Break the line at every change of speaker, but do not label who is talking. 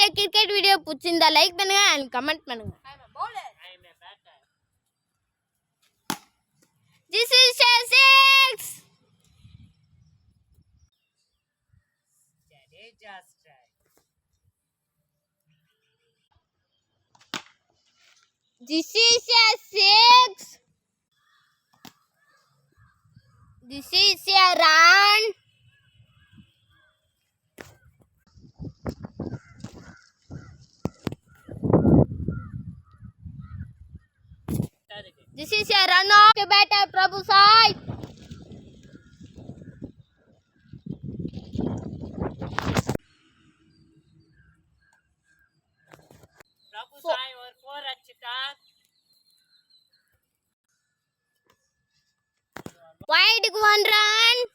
இந்த cricket video பிடிச்சிருந்தா like பண்ணுங்க and கமெண்ட் பண்ணுங்க. This is a six. This is a six. This is a run. This is a run off to batter Prabhu side.
Prabhu side or 4 achita.
Wide one run.